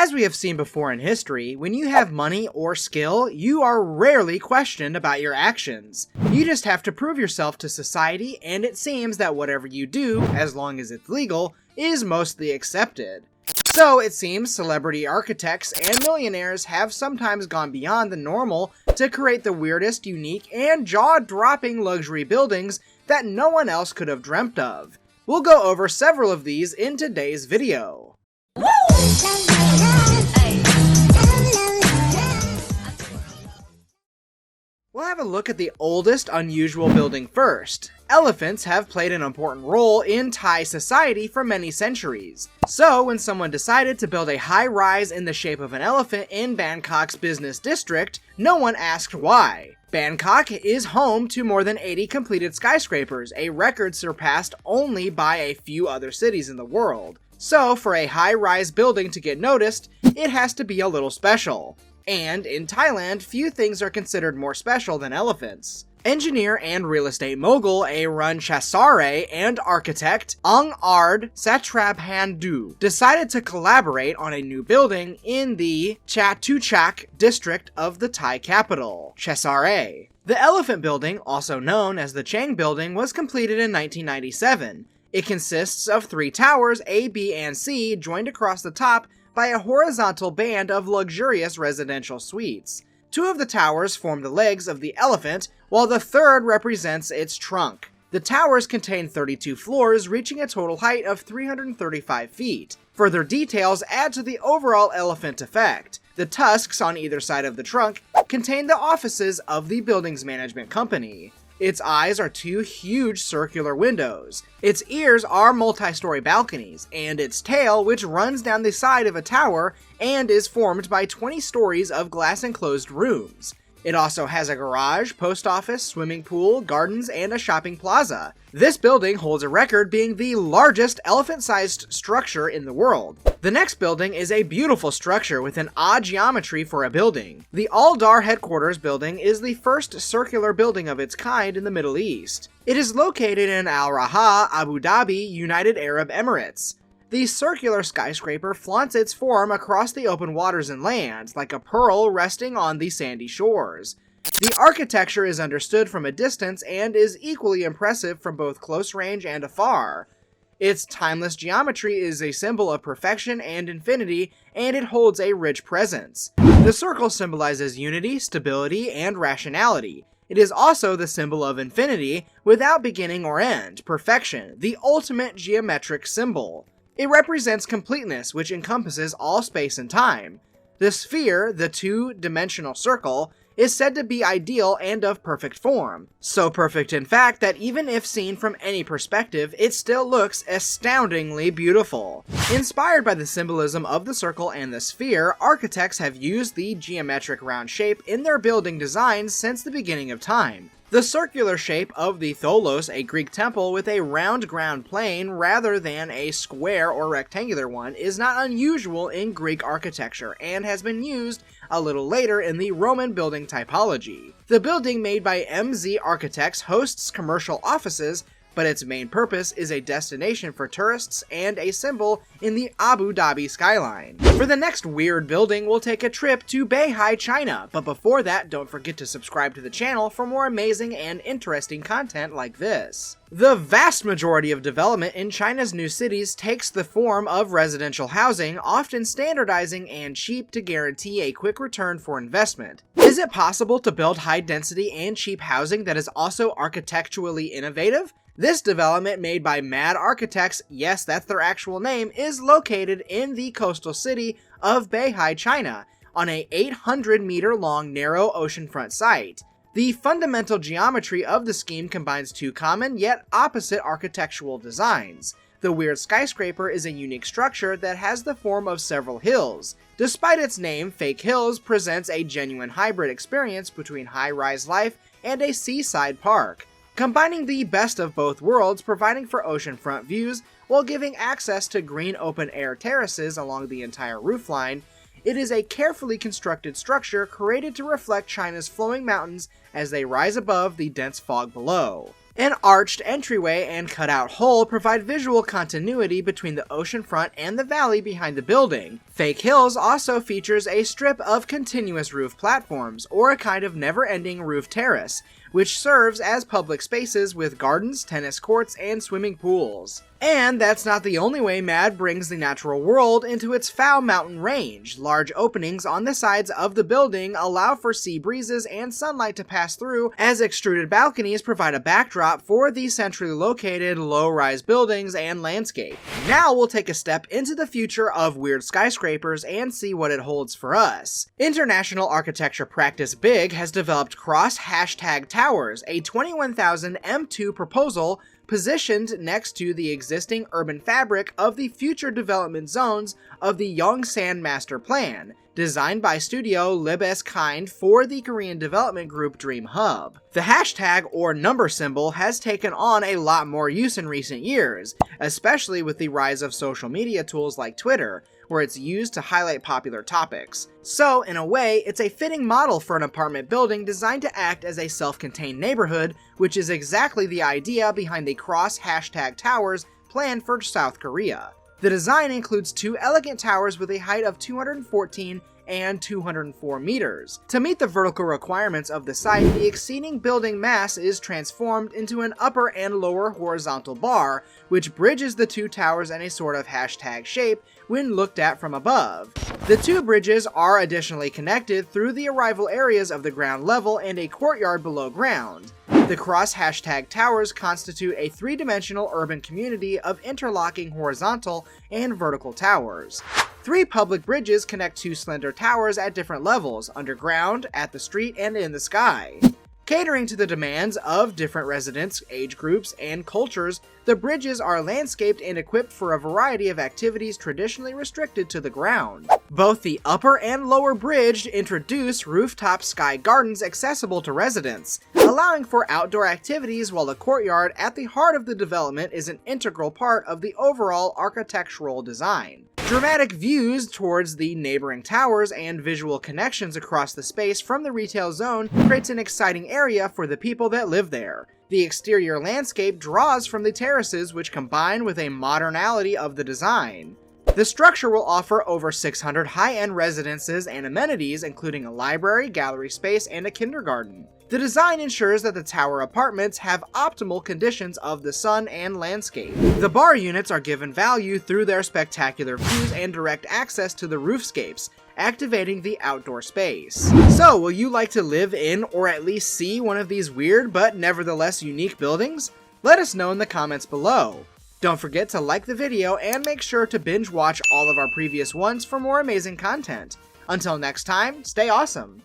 As we have seen before in history, when you have money or skill, you are rarely questioned about your actions. You just have to prove yourself to society, and it seems that whatever you do, as long as it's legal, is mostly accepted. So it seems celebrity architects and millionaires have sometimes gone beyond the normal to create the weirdest, unique, and jaw-dropping luxury buildings that no one else could have dreamt of. We'll go over several of these in today's video. We'll have a look at the oldest unusual building first. Elephants have played an important role in Thai society for many centuries. So when someone decided to build a high-rise in the shape of an elephant in Bangkok's business district, no one asked why. Bangkok is home to more than 80 completed skyscrapers, a record surpassed only by a few other cities in the world. So for a high-rise building to get noticed, it has to be a little special. And in Thailand, few things are considered more special than elephants. Engineer and real estate mogul Arun Chasare and architect Ard Satrabhandu decided to collaborate on a new building in the Chatuchak district of the Thai capital, Chasare. The elephant building, also known as the Chang Building, was completed in 1997. It consists of 3 towers, A, B, and C, joined across the top by a horizontal band of luxurious residential suites. 2 of the towers form the legs of the elephant, while the third represents its trunk. The towers contain 32 floors, reaching a total height of 335 feet. Further details add to the overall elephant effect. The tusks on either side of the trunk contain the offices of the building's management company. Its eyes are 2 huge circular windows. Its ears are multi-story balconies, and its tail, which runs down the side of a tower and is formed by 20 stories of glass-enclosed rooms. It also has a garage, post office, swimming pool, gardens, and a shopping plaza. This building holds a record being the largest elephant-sized structure in the world. The next building is a beautiful structure with an odd geometry for a building. The Aldar headquarters building is the first circular building of its kind in the Middle East. It is located in Al Raha, Abu Dhabi, United Arab Emirates. The circular skyscraper flaunts its form across the open waters and land, like a pearl resting on the sandy shores. The architecture is understood from a distance and is equally impressive from both close range and afar. Its timeless geometry is a symbol of perfection and infinity, and it holds a rich presence. The circle symbolizes unity, stability, and rationality. It is also the symbol of infinity, without beginning or end, perfection, the ultimate geometric symbol. It represents completeness, which encompasses all space and time. The sphere, the 2-dimensional circle, is said to be ideal and of perfect form. So perfect in fact that even if seen from any perspective, it still looks astoundingly beautiful. Inspired by the symbolism of the circle and the sphere, architects have used the geometric round shape in their building designs since the beginning of time. The circular shape of the Tholos, a Greek temple with a round ground plane rather than a square or rectangular one, is not unusual in Greek architecture and has been used a little later in the Roman building typology. The building made by MZ Architects hosts commercial offices, but its main purpose is a destination for tourists and a symbol in the Abu Dhabi skyline. For the next weird building, we'll take a trip to Baihai China, but before that, don't forget to subscribe to the channel for more amazing and interesting content like this. The vast majority of development in China's new cities takes the form of residential housing, often standardizing and cheap to guarantee a quick return for investment. Is it possible to build high-density and cheap housing that is also architecturally innovative? This development, made by Mad Architects, yes, that's their actual name, is located in the coastal city of Baihai China, on a 800-meter-long narrow oceanfront site. The fundamental geometry of the scheme combines 2 common yet opposite architectural designs. The weird skyscraper is a unique structure that has the form of several hills. Despite its name, Fake Hills presents a genuine hybrid experience between high-rise life and a seaside park, combining the best of both worlds, providing for oceanfront views while giving access to green open-air terraces along the entire roofline. It is a carefully constructed structure created to reflect China's flowing mountains as they rise above the dense fog below. An arched entryway and cutout hole provide visual continuity between the oceanfront and the valley behind the building. Fake Hills also features a strip of continuous roof platforms, or a kind of never-ending roof terrace, which serves as public spaces with gardens, tennis courts, and swimming pools. And that's not the only way MAD brings the natural world into its Foul Mountain range. Large openings on the sides of the building allow for sea breezes and sunlight to pass through, as extruded balconies provide a backdrop for the centrally located low-rise buildings and landscape. Now we'll take a step into the future of weird skyscrapers and see what it holds for us. International architecture practice BIG has developed cross-hashtag towers, a 21,000 M2 proposal positioned next to the existing urban fabric of the future development zones of the Yongsan Master Plan, designed by studio Libeskind for the Korean development group Dream Hub. The hashtag or number symbol has taken on a lot more use in recent years, especially with the rise of social media tools like Twitter, where it's used to highlight popular topics. So, in a way, it's a fitting model for an apartment building designed to act as a self-contained neighborhood, which is exactly the idea behind the cross-hashtag towers planned for South Korea. The design includes two elegant towers with a height of 214 and 204 meters. To meet the vertical requirements of the site, the exceeding building mass is transformed into an upper and lower horizontal bar, which bridges the two towers in a sort of hashtag shape when looked at from above. The two bridges are additionally connected through the arrival areas of the ground level and a courtyard below ground. The cross-hashtag towers constitute a three-dimensional urban community of interlocking horizontal and vertical towers. 3 public bridges connect 2 slender towers at different levels, underground, at the street, and in the sky. Catering to the demands of different residents, age groups, and cultures, the bridges are landscaped and equipped for a variety of activities traditionally restricted to the ground. Both the upper and lower bridge introduce rooftop sky gardens accessible to residents, allowing for outdoor activities, while the courtyard at the heart of the development is an integral part of the overall architectural design. Dramatic views towards the neighboring towers and visual connections across the space from the retail zone creates an exciting area for the people that live there. The exterior landscape draws from the terraces, which combine with a modernality of the design. The structure will offer over 600 high-end residences and amenities, including a library, gallery space, and a kindergarten. The design ensures that the tower apartments have optimal conditions of the sun and landscape. The bar units are given value through their spectacular views and direct access to the roofscapes, activating the outdoor space. So, will you like to live in or at least see one of these weird but nevertheless unique buildings? Let us know in the comments below. Don't forget to like the video and make sure to binge watch all of our previous ones for more amazing content. Until next time, stay awesome!